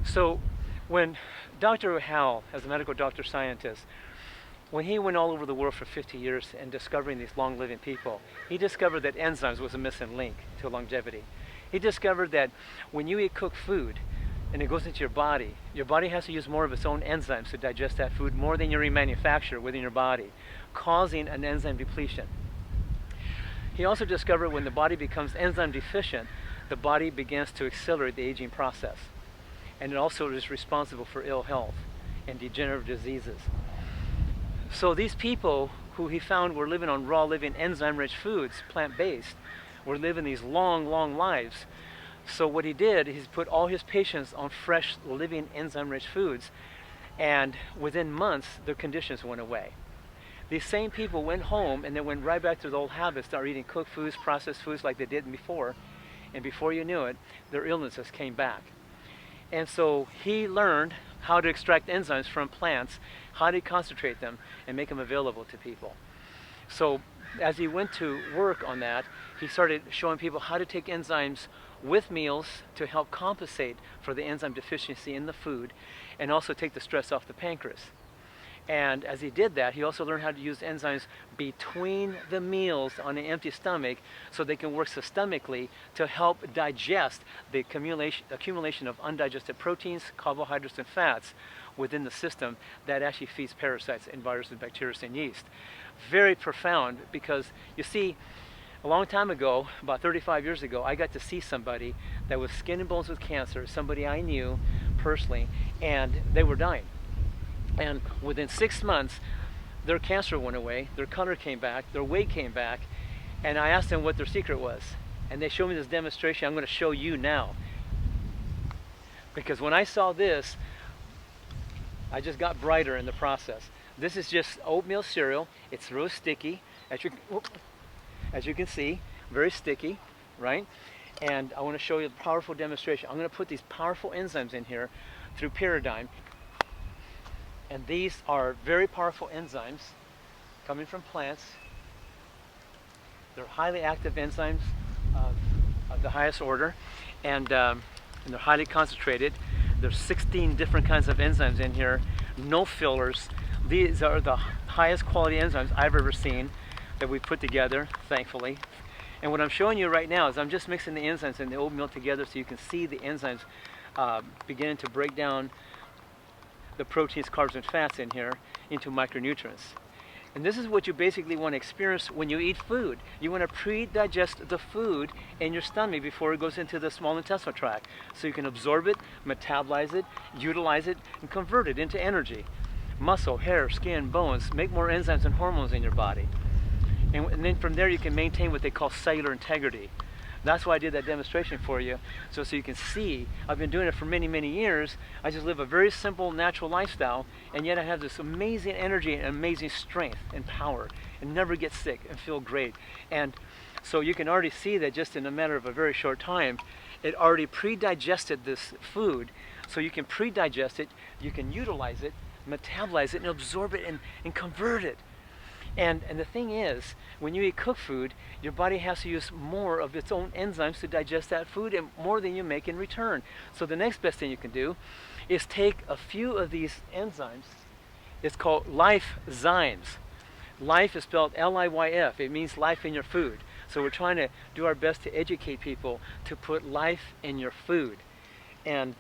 So when Dr. Howell, as a medical doctor scientist, when he went all over the world for 50 years and discovering these long-living people, he discovered that enzymes was a missing link to longevity. He discovered that when you eat cooked food and it goes into your body has to use more of its own enzymes to digest that food more than you remanufacture within your body, causing an enzyme depletion. He also discovered when the body becomes enzyme deficient, the body begins to accelerate the aging process. And it also is responsible for ill health and degenerative diseases. So these people who he found were living on raw living enzyme-rich foods, plant-based, were living these long, long lives. So what he did, he's put all his patients on fresh living enzyme-rich foods, and within months, their conditions went away. These same people went home and then went right back to their old habits, started eating cooked foods, processed foods like they did before, and before you knew it, their illnesses came back. And so he learned how to extract enzymes from plants, how to concentrate them, and make them available to people. So as he went to work on that, he started showing people how to take enzymes with meals to help compensate for the enzyme deficiency in the food, and also take the stress off the pancreas. And as he did that, he also learned how to use enzymes between the meals on an empty stomach so they can work systemically to help digest the accumulation of undigested proteins, carbohydrates, and fats within the system that actually feeds parasites and viruses, bacteria, and yeast. Very profound, because you see, a long time ago, about 35 years ago, I got to see somebody that was skin and bones with cancer, somebody I knew personally, and they were dying. And within 6 months, their cancer went away, their color came back, their weight came back, and I asked them what their secret was. And they showed me this demonstration I'm going to show you now. Because when I saw this, I just got brighter in the process. This is just oatmeal cereal. It's real sticky, as you can see, very sticky, right? And I want to show you a powerful demonstration. I'm going to put these powerful enzymes in here through Paradigm. And these are very powerful enzymes coming from plants. They're highly active enzymes of the highest order, and they're highly concentrated. There's 16 different kinds of enzymes in here, no fillers. These are the highest quality enzymes I've ever seen that we put together, thankfully. And what I'm showing you right now is I'm just mixing the enzymes and the oatmeal together so you can see the enzymes beginning to break down the proteins, carbs, and fats in here into micronutrients. And this is what you basically want to experience when you eat food. You want to pre-digest the food in your stomach before it goes into the small intestinal tract, so you can absorb it, metabolize it, utilize it, and convert it into energy. Muscle, hair, skin, bones, make more enzymes and hormones in your body. And then from there you can maintain what they call cellular integrity. That's why I did that demonstration for you, so you can see. I've been doing it for many, many years. I just live a very simple, natural lifestyle, and yet I have this amazing energy and amazing strength and power, and never get sick and feel great. And so you can already see that just in a matter of a very short time, it already pre-digested this food, so you can pre-digest it, you can utilize it, metabolize it, and absorb it and convert it. And the thing is, when you eat cooked food, your body has to use more of its own enzymes to digest that food, and more than you make in return. So the next best thing you can do is take a few of these enzymes. It's called Enzymes. Life is spelled L-I-Y-F. It means life in your food. So we're trying to do our best to educate people to put life in your food. And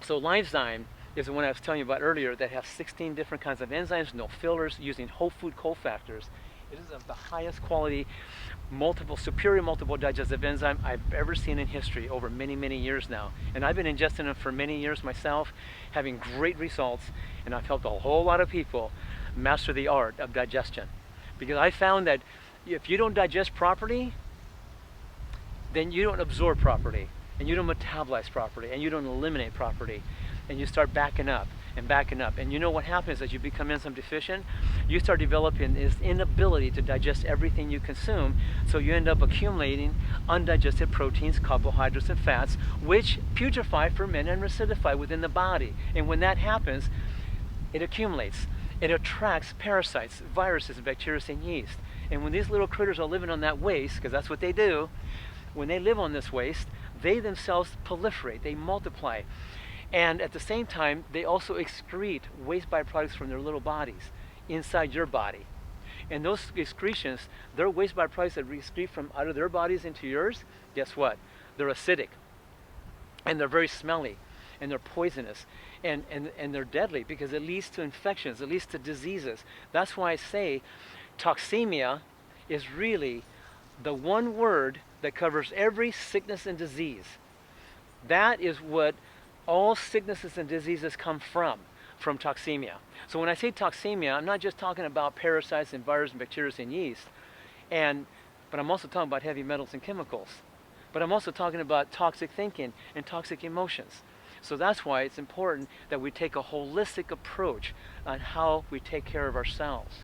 so Enzyme is the one I was telling you about earlier that has 16 different kinds of enzymes, no fillers, using whole food cofactors. It is of the highest quality, superior multiple digestive enzyme I've ever seen in history over many, many years now. And I've been ingesting them for many years myself, having great results, and I've helped a whole lot of people master the art of digestion. Because I found that if you don't digest properly, then you don't absorb properly, and you don't metabolize properly, and you don't eliminate properly. And you start backing up and backing up. And you know what happens as you become enzyme deficient? You start developing this inability to digest everything you consume, so you end up accumulating undigested proteins, carbohydrates, and fats, which putrefy, ferment, and acidify within the body. And when that happens, it accumulates. It attracts parasites, viruses, bacteria, and yeast. And when these little critters are living on that waste, because that's what they do, when they live on this waste, they themselves proliferate, they multiply. And at the same time, they also excrete waste byproducts from their little bodies inside your body. And those excretions, they're waste byproducts that excrete from out of their bodies into yours. Guess what? They're acidic. And they're very smelly. And they're poisonous. And they're deadly because it leads to infections. It leads to diseases. That's why I say toxemia is really the one word that covers every sickness and disease. That is what all sicknesses and diseases come from toxemia. So when I say toxemia, I'm not just talking about parasites and viruses and bacteria and yeast, but I'm also talking about heavy metals and chemicals. But I'm also talking about toxic thinking and toxic emotions. So that's why it's important that we take a holistic approach on how we take care of ourselves.